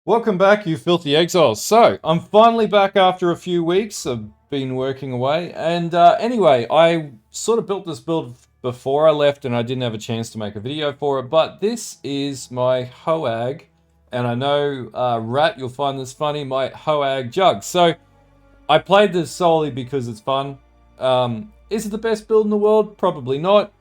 Welcome back, you filthy exiles. So, I'm finally back after a few weeks. I've been working away. And anyway, I sort of built this build before I left and I didn't have a chance to make a video for it. But this is my HOAG. And I know, Rat, you'll find this funny, my HOAG Jugg. So, I played this solely because it's fun. Is it the best build in the world? Probably not.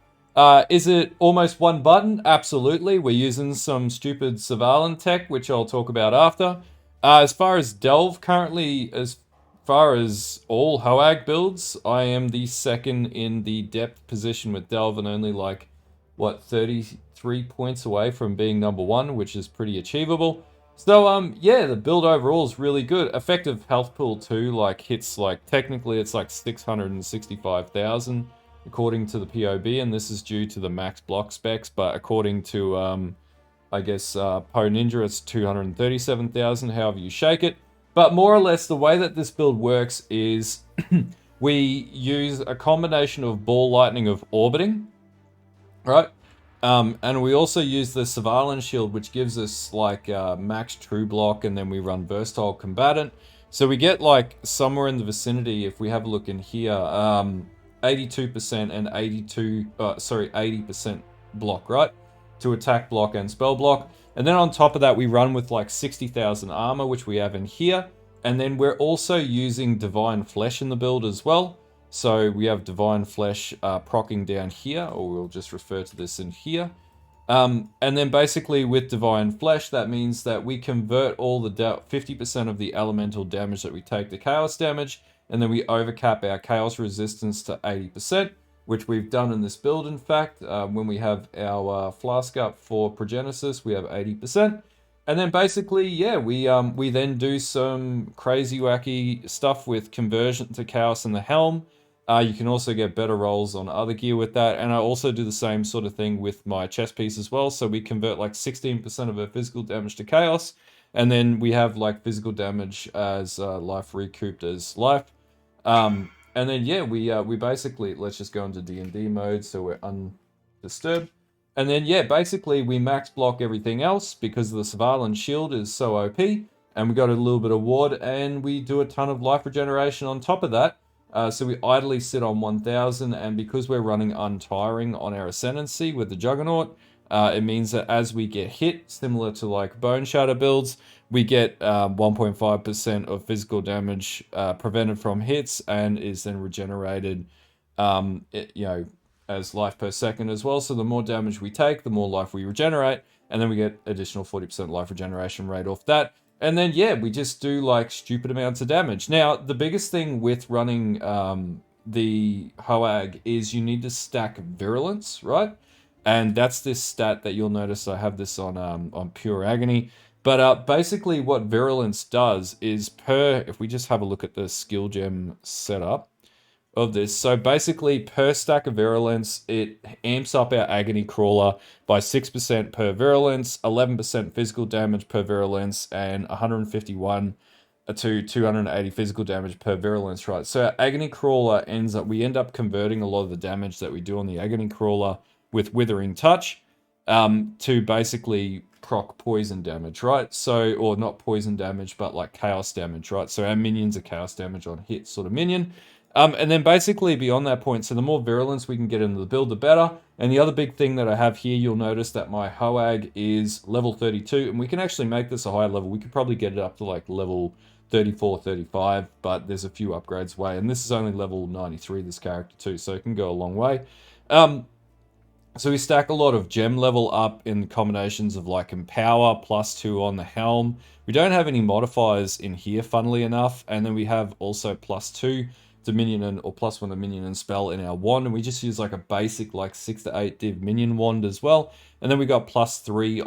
Is it almost one button? Absolutely. We're using some stupid SVALLIN tech, which I'll talk about after. As far as Delve, currently, as far as all HOAG builds, I am the second in the depth position with Delve and only like, what, 33 points away from being number one, which is pretty achievable. So, yeah, the build overall is really good. Effective health pool too, like, hits, like, technically it's like 665,000 according to the PoB, and this is due to the max block specs, but according to, I guess, PoE Ninja, it's 237,000, however you shake it. But more or less, the way that this build works is we use a combination of ball lightning of orbiting, right? And we also use the SVALLIN shield, which gives us like max true block, and then we run versatile combatant. So we get like somewhere in the vicinity, if we have a look in here, 82% and 80% block, right? To attack block and spell block. And then on top of that, we run with like 60,000 armor, which we have in here. And then we're also using Divine Flesh in the build as well. So we have Divine Flesh proccing down here, or we'll just refer to this in here. And then basically with Divine Flesh, that means that we convert all the 50% of the elemental damage that we take to chaos damage, and then we overcap our chaos resistance to 80%, which we've done in this build, in fact. When we have our flask up for progenisis, we have 80%. And then basically, yeah, we then do some crazy wacky stuff with conversion to chaos in the helm. You can also get better rolls on other gear with that. And I also do the same sort of thing with my chest piece as well. So we convert like 16% of our physical damage to chaos. And then we have like physical damage as life recouped as life. And then, yeah, we basically, let's just go into D&D mode so we're undisturbed. And then, yeah, basically we max block everything else because the SVALLIN shield is so OP. And we got a little bit of ward, and we do a ton of life regeneration on top of that. So we idly sit on 1000, and because we're running untiring on our ascendancy with the Juggernaut, it means that as we get hit, similar to like Bone Shatter builds, we get 1.5% of physical damage prevented from hits, and is then regenerated, as life per second as well. So the more damage we take, the more life we regenerate, and then we get additional 40% life regeneration rate off that. And then, yeah, we just do, like, stupid amounts of damage. Now, the biggest thing with running the HOAG is you need to stack Virulence, right? And that's this stat that you'll notice I have this on Pure Agony. But basically what Virulence does is if we just have a look at the skill gem setup of this. So basically, per stack of Virulence, it amps up our Agony Crawler by 6% per Virulence, 11% physical damage per Virulence, and 151 to 280 physical damage per Virulence, right? So our Agony Crawler we end up converting a lot of the damage that we do on the Agony Crawler with Withering Touch to basically proc poison damage, right? So, or not poison damage, but like chaos damage, right? So our minions are chaos damage on hit sort of minion. And then basically beyond that point, so the more virulence we can get into the build, the better. And the other big thing that I have here, you'll notice that my HOAG is level 32, and we can actually make this a higher level. We could probably get it up to like level 34, 35, but there's a few upgrades away. And this is only level 93, this character too, so it can go a long way. So we stack a lot of gem level up in combinations of like Empower, +2 on the helm. We don't have any modifiers in here, funnily enough. And then we have also +2 to minion or +1 to minion and spell in our wand, and we just use like a basic like 6 to 8 div minion wand as well. And then we got +3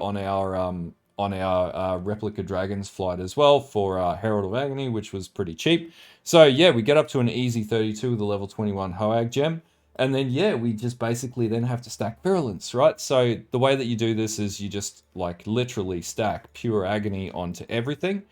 on our replica dragon's flight as well for Herald of Agony, which was pretty cheap. So yeah, we get up to an easy 32 with a level 21 HOAG gem. And then, yeah, we just basically then have to stack Virulence, right? So the way that you do this is you just like literally stack Pure Agony onto everything.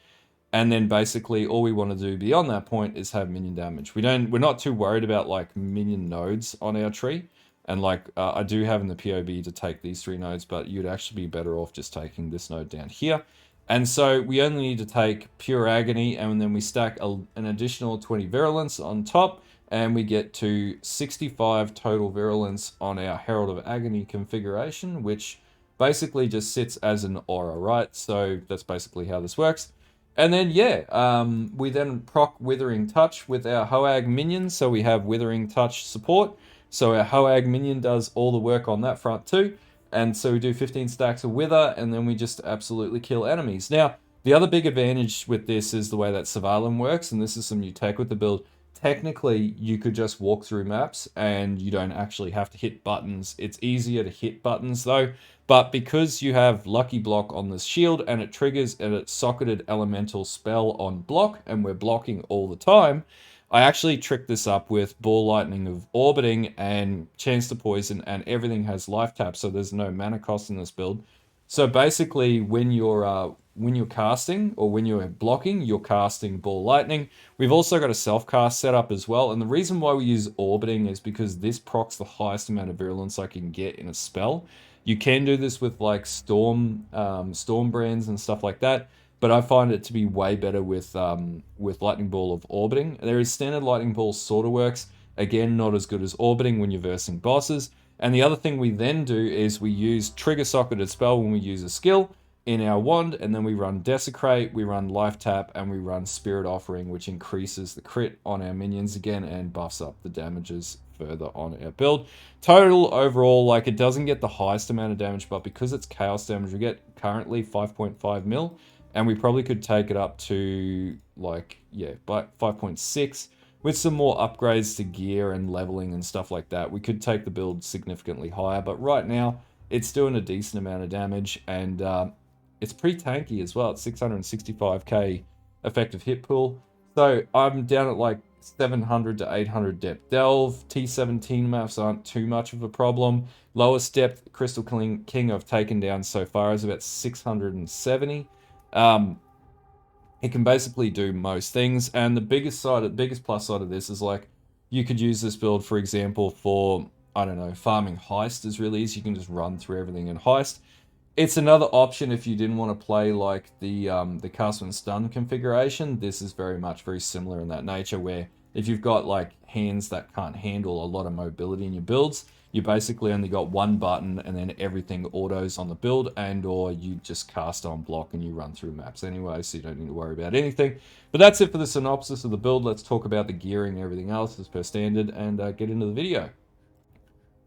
And then basically all we want to do beyond that point is have minion damage. We're not too worried about like minion nodes on our tree. And like I do have in the PoB to take these 3 nodes, but you'd actually be better off just taking this node down here. And so we only need to take pure agony, and then we stack an additional 20 virulence on top, and we get to 65 total virulence on our Herald of Agony configuration, which basically just sits as an aura, right? So that's basically how this works. And then, yeah, we then proc Withering Touch with our HOAG minion, so we have Withering Touch support. So our HOAG minion does all the work on that front too. And so we do 15 stacks of Wither, and then we just absolutely kill enemies. Now, the other big advantage with this is the way that SVALLIN works, and this is some new tech with the build. Technically, you could just walk through maps, and you don't actually have to hit buttons. It's easier to hit buttons, though. But because you have Lucky Block on this shield, and it triggers a socketed elemental spell on block, and we're blocking all the time, I actually tricked this up with Ball Lightning of Orbiting and Chance to Poison, and everything has life tap, so there's no mana cost in this build. So basically, when you're casting, or when you're blocking, you're casting Ball Lightning. We've also got a self-cast setup as well, and the reason why we use Orbiting is because this procs the highest amount of virulence I can get in a spell. You can do this with like Storm brands and stuff like that, but I find it to be way better with Lightning Ball of Orbiting. There is standard Lightning Ball sort of works. Again, not as good as Orbiting when you're versing bosses. And the other thing we then do is we use Trigger Socketed Spell when we use a skill in our wand, and then we run Desecrate, we run Life Tap, and we run Spirit Offering, which increases the crit on our minions again and buffs up the damages further on our build. Total overall, like, it doesn't get the highest amount of damage, but because it's chaos damage, we get currently 5.5 mil. And we probably could take it up to, like, yeah, but 5.6. With some more upgrades to gear and leveling and stuff like that, we could take the build significantly higher. But right now, it's doing a decent amount of damage, and it's pretty tanky as well. It's 665k effective hit pool. So I'm down at like 700 to 800 depth delve. T17 maps aren't too much of a problem. Lowest depth Crystal King I've taken down so far is about 670. It can basically do most things, and the biggest plus side of this is, like, you could use this build, for example, for, I don't know, farming Heist is really easy. You can just run through everything in Heist. It's another option if you didn't want to play like the Cast and Stun configuration. This is very similar in that nature, where if you've got like hands that can't handle a lot of mobility in your builds, you basically only got one button and then everything autos on the build, and or you just cast on block and you run through maps anyway, so you don't need to worry about anything. But that's it for the synopsis of the build. Let's talk about the gearing and everything else as per standard, and get into the video.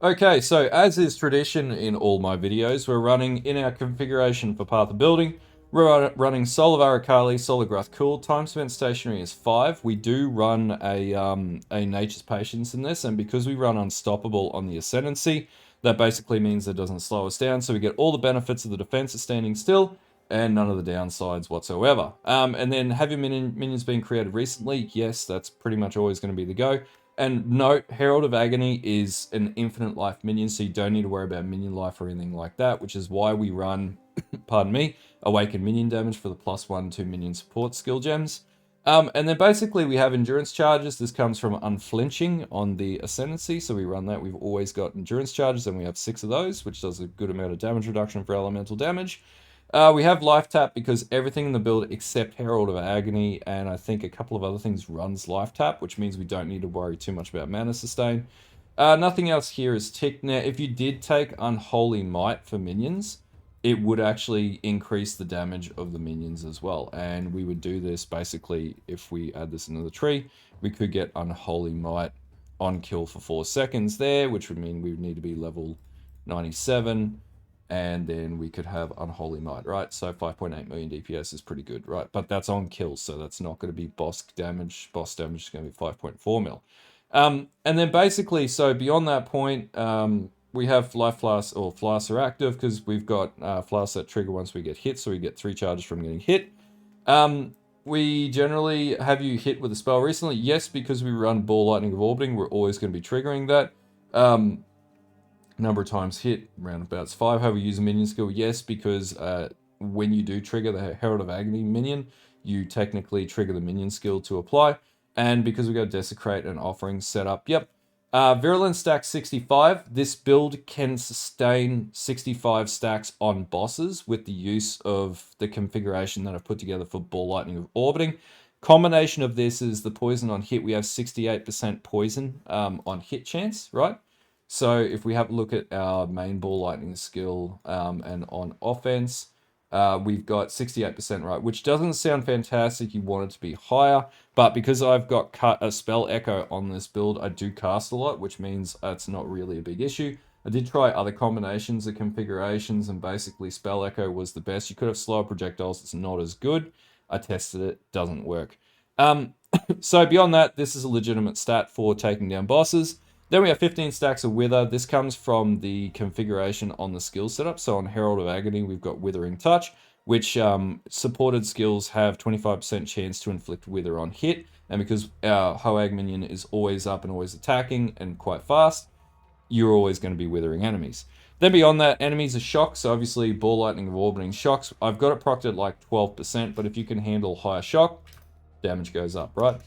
Okay, so as is tradition in all my videos, we're running in our configuration for Path of Building. We're running Soul of Arakali, Soul of Gruth Cool. Time spent stationary is 5. We do run a Nature's Patience in this, and because we run Unstoppable on the Ascendancy, that basically means it doesn't slow us down, so we get all the benefits of the defense of standing still, and none of the downsides whatsoever. And then, have your minions been created recently? Yes, that's pretty much always going to be the go. And note, Herald of Agony is an infinite life minion, so you don't need to worry about minion life or anything like that, which is why we run, pardon me, Awaken minion damage for the +1 to minion support skill gems. And then basically we have endurance charges. This comes from Unflinching on the Ascendancy, so we run that. We've always got endurance charges, and we have 6 of those, which does a good amount of damage reduction for elemental damage. We have Life Tap because everything in the build except Herald of Agony, and I think a couple of other things, runs Life Tap, which means we don't need to worry too much about mana sustain. Nothing else here is ticked. Now, if you did take Unholy Might for minions, it would actually increase the damage of the minions as well. And we would do this basically if we add this into the tree. We could get Unholy Might on kill for 4 seconds there, which would mean we would need to be level 97. And then we could have Unholy Might, right? So 5.8 million DPS is pretty good, right? But that's on kills, so that's not going to be boss damage. Boss damage is going to be 5.4 mil. And then basically, so beyond that point, we have Life Flask, or Flasks are active because we've got Flasks that trigger once we get hit, so we get 3 charges from getting hit. We generally have you hit with a spell recently. Yes, because we run Ball Lightning of Orbiting, we're always going to be triggering that. Number of times hit, roundabouts 5. Have we use a minion skill? Yes, because when you do trigger the Herald of Agony minion, you technically trigger the minion skill to apply. And because we got Desecrate and Offering set up, yep. Virulence stack 65. This build can sustain 65 stacks on bosses with the use of the configuration that I've put together for Ball Lightning of Orbiting. Combination of this is the poison on hit. We have 68% poison on hit chance, right? So if we have a look at our main Ball Lightning skill and on offense, we've got 68% right, which doesn't sound fantastic. You want it to be higher, but because I've got a spell echo on this build, I do cast a lot, which means it's not really a big issue. I did try other combinations of configurations, and basically spell echo was the best. You could have slower projectiles, it's not as good. I tested it, doesn't work. So beyond that, this is a legitimate stat for taking down bosses. Then we have 15 stacks of Wither. This comes from the configuration on the skill setup. So on Herald of Agony, we've got Withering Touch, which supported skills have 25% chance to inflict Wither on hit. And because our HOAG minion is always up and always attacking and quite fast, you're always going to be withering enemies. Then beyond that, enemies are shocked. So obviously, Ball Lightning of Orbiting shocks. I've got it procced at like 12%, but if you can handle higher shock, damage goes up, right?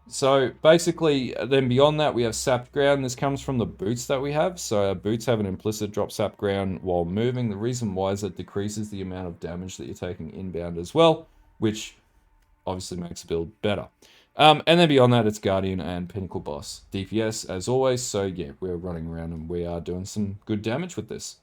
So basically, then beyond that, we have Sapped Ground. This comes from the boots that we have. So our boots have an implicit drop Sapped Ground while moving. The reason why is it decreases the amount of damage that you're taking inbound as well, which obviously makes the build better. And then beyond that, it's Guardian and Pinnacle Boss. DPS, as always. So yeah, we're running around and we are doing some good damage with this.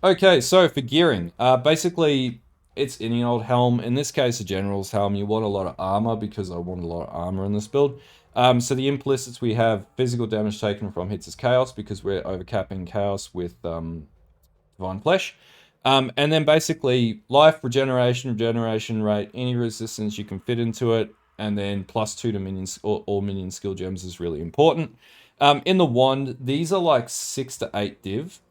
Okay, so for gearing, basically it's any old helm. In this case, a general's helm. You want a lot of armor because I want a lot of armor in this build. So the implicits, we have physical damage taken from hits as chaos because we're overcapping chaos with divine flesh. And then basically life, regeneration rate, any resistance you can fit into it, and then +2 to minions, all minion skill gems is really important. In the wand, these are like 6 to 8 div.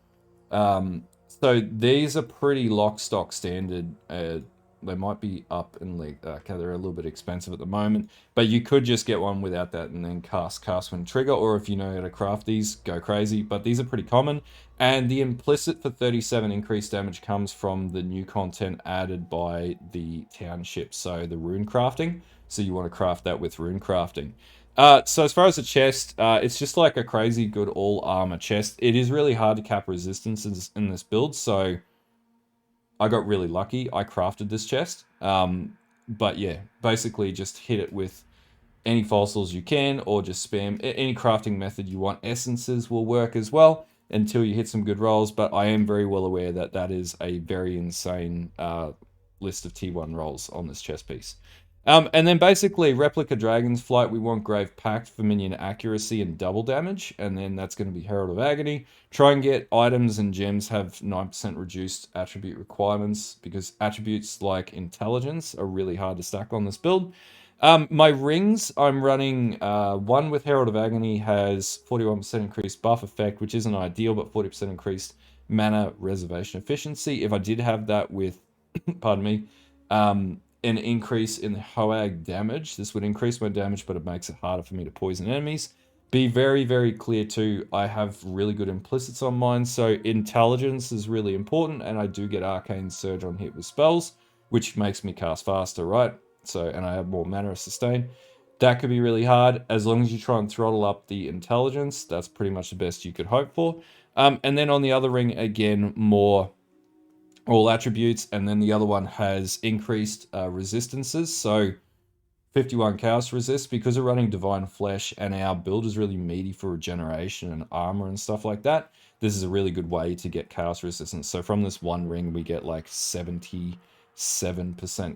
So these are pretty lock stock standard. They might be up in like okay, they're a little bit expensive at the moment, but you could just get one without that and then cast when trigger, or if you know how to craft these, go crazy. But these are pretty common, and the implicit for 37 increased damage comes from the new content added by the township, so the rune crafting. So you want to craft that with rune crafting. So as far as the chest, it's just like a crazy good all armor chest. It is really hard to cap resistances in this build, so I got really lucky. I crafted this chest. But yeah, basically just hit it with any fossils you can, or just spam any crafting method you want. Essences will work as well until you hit some good rolls, but I am very well aware that that is a very insane list of T1 rolls on this chest piece. And then basically, Replica Dragon's Flight, we want Grave Pact for minion accuracy and double damage, and then that's going to be Herald of Agony. Try and get items and gems have 9% reduced attribute requirements, because attributes like intelligence are really hard to stack on this build. My rings, I'm running one with Herald of Agony has 41% increased buff effect, which isn't ideal, but 40% increased mana reservation efficiency. If I did have that with, pardon me, an increase in HOAG damage. This would increase my damage, but it makes it harder for me to poison enemies. Be very, very clear too, I have really good implicits on mine, so intelligence is really important, and I do get Arcane Surge on hit with spells, which makes me cast faster, right? So, and I have more mana sustain. That could be really hard. As long as you try and throttle up the intelligence, that's pretty much the best you could hope for. And then on the other ring, again, more all attributes, and then the other one has increased resistances, so 51 chaos resist. Because we're running divine flesh and our build is really meaty for regeneration and armor and stuff like that, this is a really good way to get chaos resistance. So from this one ring we get like 77%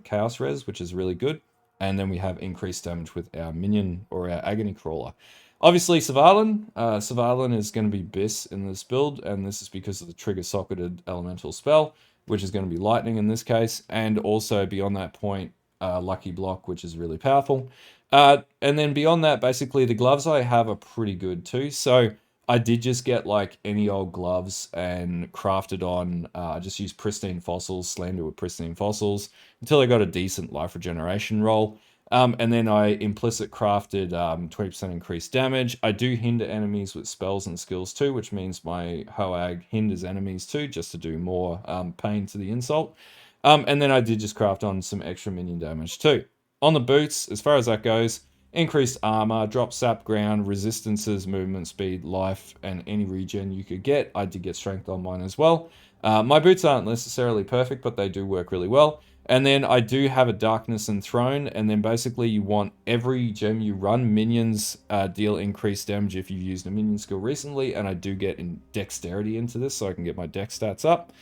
chaos res, which is really good. And then we have increased damage with our minion or our agony crawler. Obviously, SVALLIN. SVALLIN is going to be BIS in this build, and this is because of the trigger socketed elemental spell, which is going to be lightning in this case, and also beyond that point, Lucky Block, which is really powerful. And then beyond that, basically the gloves I have are pretty good too. So I did just get like any old gloves and crafted on, I just used pristine fossils, slammed it with pristine fossils until I got a decent life regeneration roll. And then I implicit crafted 20% increased damage. I do hinder enemies with spells and skills too, which means my HOAG hinders enemies too, just to do more pain to the insult. And then I did just craft on some extra minion damage too. On the boots, as far as that goes, increased armor, drop sap ground, resistances, movement speed, life, and any regen you could get. I did get strength on mine as well. My boots aren't necessarily perfect, but they do work really well. And then I do have a Darkness and Throne, and then basically you want every gem you run, minions deal increased damage if you've used a minion skill recently, and I do get in dexterity into this, so I can get my dex stats up.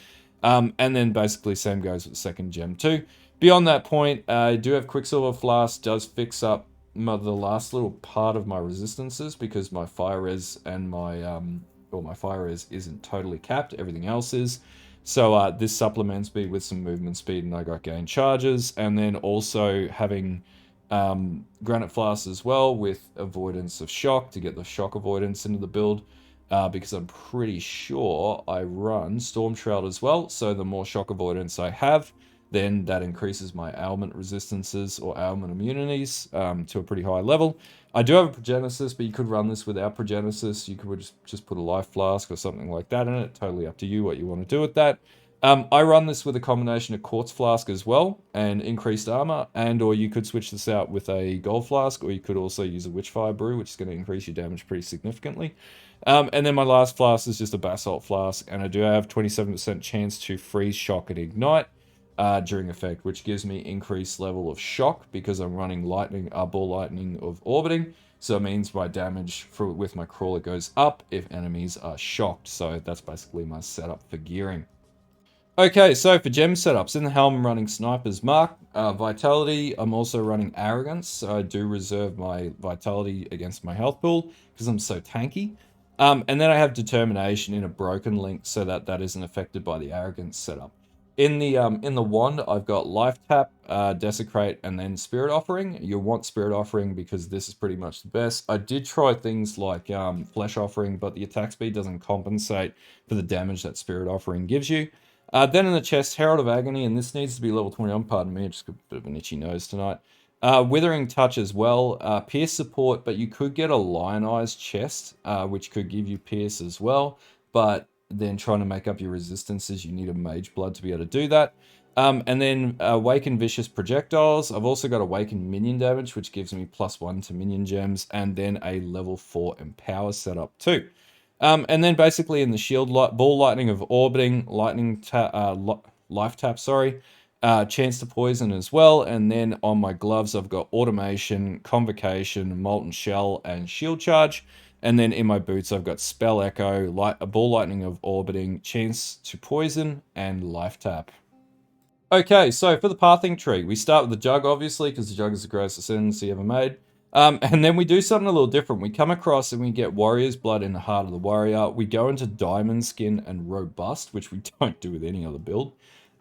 And then basically same goes with the second gem too. Beyond that point, I do have Quicksilver Flask, does fix up the last little part of my resistances, because my fire res and my fire res isn't totally capped, everything else is. So this supplements me with some movement speed, and I got gain charges, and then also having Granite Flask as well with avoidance of shock to get the shock avoidance into the build, because I'm pretty sure I run Storm Shroud as well, so the more shock avoidance I have, then that increases my ailment resistances or ailment immunities to a pretty high level. I do have a progenisis, but you could run this without progenisis. You could just put a life flask or something like that in it. Totally up to you what you want to do with that. I run this with a combination of quartz flask as well and increased armor, and or you could switch this out with a gold flask, or you could also use a witchfire brew, which is going to increase your damage pretty significantly. And then my last flask is just a basalt flask, and I do have 27% chance to freeze, shock, and ignite during effect, which gives me increased level of shock because I'm running lightning, ball lightning of orbiting. So it means my damage with my crawler goes up if enemies are shocked. So that's basically my setup for gearing. Okay, so for gem setups, in the helm I'm running Sniper's Mark, Vitality, I'm also running Arrogance, so I do reserve my Vitality against my health pool, because I'm so tanky. And then I have Determination in a broken link, so that isn't affected by the Arrogance setup. In the wand, I've got Life Tap, Desecrate, and then Spirit Offering. You'll want Spirit Offering because this is pretty much the best. I did try things like Flesh Offering, but the attack speed doesn't compensate for the damage that Spirit Offering gives you. Then in the chest, Herald of Agony, and this needs to be level 21, pardon me, I just got a bit of an itchy nose tonight. Withering Touch as well, Pierce support, but you could get a Lionized chest, which could give you Pierce as well, but then trying to make up your resistances, you need a Mage Blood to be able to do that. And then Awaken Vicious Projectiles. I've also got Awaken Minion Damage, which gives me +1 to Minion Gems, and then a level 4 Empower setup too. And then basically in the shield, Ball Lightning of Orbiting, Life Tap, sorry, Chance to Poison as well, and then on my gloves I've got Automation, Convocation, Molten Shell, and Shield Charge. And then in my boots, I've got Spell Echo, Ball Lightning of Orbiting, Chance to Poison, and Life Tap. Okay, so for the pathing tree, we start with the Jugg, obviously, because the Jugg is the greatest ascendancy ever made. And then we do something a little different. We come across and we get Warrior's Blood in the Heart of the Warrior. We go into Diamond Skin and Robust, which we don't do with any other build.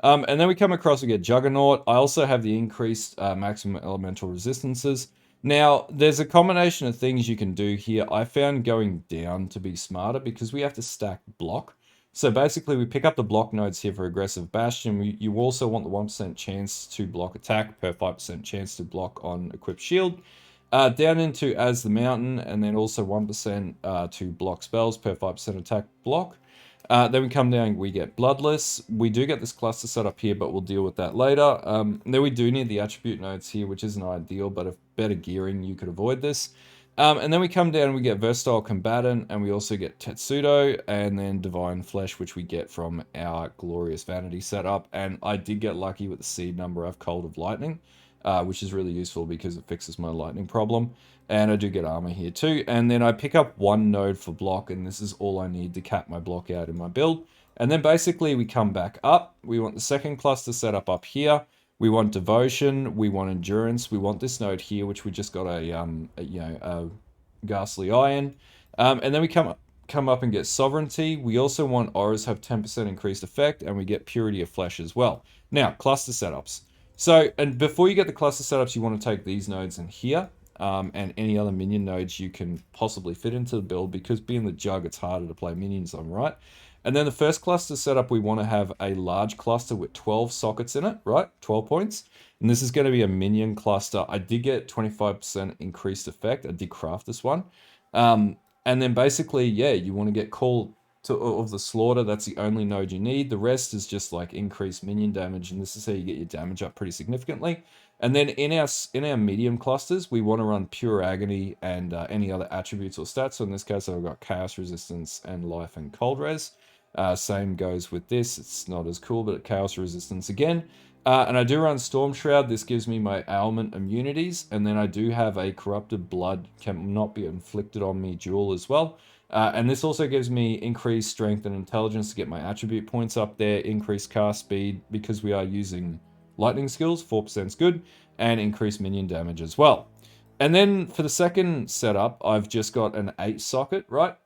And then we come across, we get Juggernaut. I also have the increased maximum elemental resistances. Now, there's a combination of things you can do here. I found going down to be smarter because we have to stack block. So basically, we pick up the block nodes here for aggressive Bastion. You also want the 1% chance to block attack per 5% chance to block on equipped shield. Down into As the Mountain, and then also 1% to block spells per 5% attack block. Then we come down, we get Bloodless. We do get this cluster set up here, but we'll deal with that later. Then we do need the attribute nodes here, which isn't ideal, but if better gearing, you could avoid this. And then we come down and we get Versatile Combatant, and we also get Tetsudo, and then Divine Flesh, which we get from our Glorious Vanity setup. And I did get lucky with the seed number of Cold of Lightning, which is really useful because it fixes my lightning problem. And I do get armor here too. And then I pick up one node for block, and this is all I need to cap my block out in my build. And then basically we come back up. We want the second cluster set up here. We want Devotion. We want Endurance. We want this node here, which we just got a Ghastly Iron. And then we come up and get Sovereignty. We also want Auras have 10% increased effect, and we get Purity of Flesh as well. Now, cluster setups. So, and before you get the cluster setups, you want to take these nodes in here. And any other minion nodes you can possibly fit into the build, because being the Jugg, it's harder to play minions on, right? And then the first cluster setup, we want to have a large cluster with 12 sockets in it, right? 12 points. And this is going to be a minion cluster. I did get 25% increased effect. I did craft this one. And then basically, yeah, you want to get Call of the Slaughter. That's the only node you need. The rest is just like increased minion damage, and this is how you get your damage up pretty significantly. And then in our medium clusters, we want to run pure agony and any other attributes or stats. So in this case, I've got chaos resistance and life and cold res. Same goes with this. It's not as cool, but chaos resistance again. And I do run Storm Shroud. This gives me my ailment immunities. And then I do have a corrupted blood cannot be inflicted on me duel as well. And this also gives me increased strength and intelligence to get my attribute points up there, increased cast speed because we are using lightning skills, 4% is good, and increased minion damage as well. And then for the second setup, I've just got an 8 socket, right?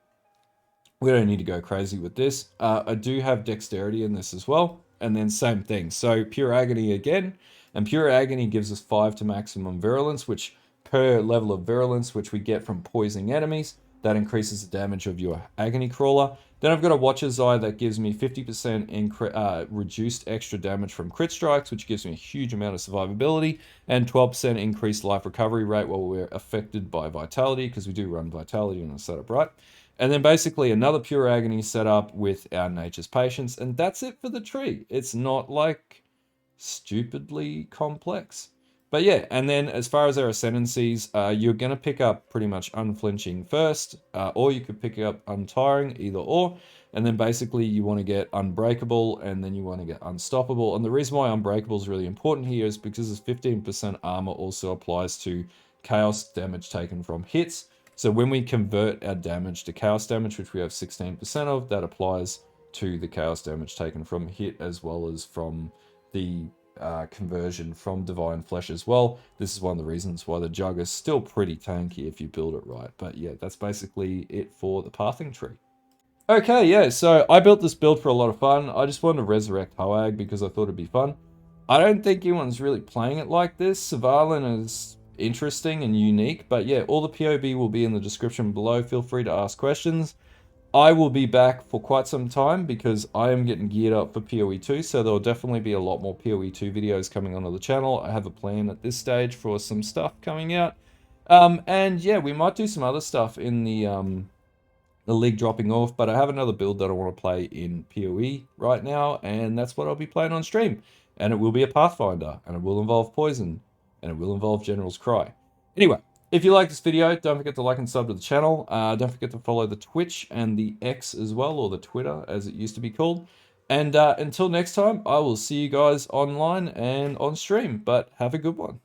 We don't need to go crazy with this. I do have dexterity in this as well. And then same thing. So pure agony again. And pure agony gives us 5 to maximum virulence, which per level of virulence, which we get from poisoning enemies, that increases the damage of your agony crawler. Then I've got a Watcher's Eye that gives me 50% reduced extra damage from crit strikes, which gives me a huge amount of survivability, and 12% increased life recovery rate while we're affected by vitality, because we do run vitality in the setup, right? And then basically another pure agony setup with our Nature's Patience, and that's it for the tree. It's not like stupidly complex. But yeah, and then as far as our ascendancies, you're going to pick up pretty much Unflinching first, or you could pick up Untiring, either or. And then basically you want to get Unbreakable, and then you want to get Unstoppable. And the reason why Unbreakable is really important here is because this 15% armor also applies to chaos damage taken from hits. So when we convert our damage to chaos damage, which we have 16% of, that applies to the chaos damage taken from hit as well as from the conversion from Divine Flesh as well. This is one of the reasons why the Jugg is still pretty tanky if you build it right. But yeah, that's basically it for the pathing tree. Okay, yeah, so I built this build for a lot of fun. I just wanted to resurrect HOAG because I thought it'd be fun. I don't think anyone's really playing it like this. SVALLIN is interesting and unique, but yeah, all the PoB will be in the description below. Feel free to ask questions. I will be back for quite some time because I am getting geared up for PoE 2, so there will definitely be a lot more PoE 2 videos coming onto the channel. I have a plan at this stage for some stuff coming out. And yeah, we might do some other stuff in the league dropping off, but I have another build that I want to play in PoE right now, and that's what I'll be playing on stream. And it will be a Pathfinder, and it will involve poison, and it will involve General's Cry. Anyway, if you like this video, don't forget to like and sub to the channel. Don't forget to follow the Twitch and the X as well, or the Twitter as it used to be called. And until next time, I will see you guys online and on stream, but have a good one.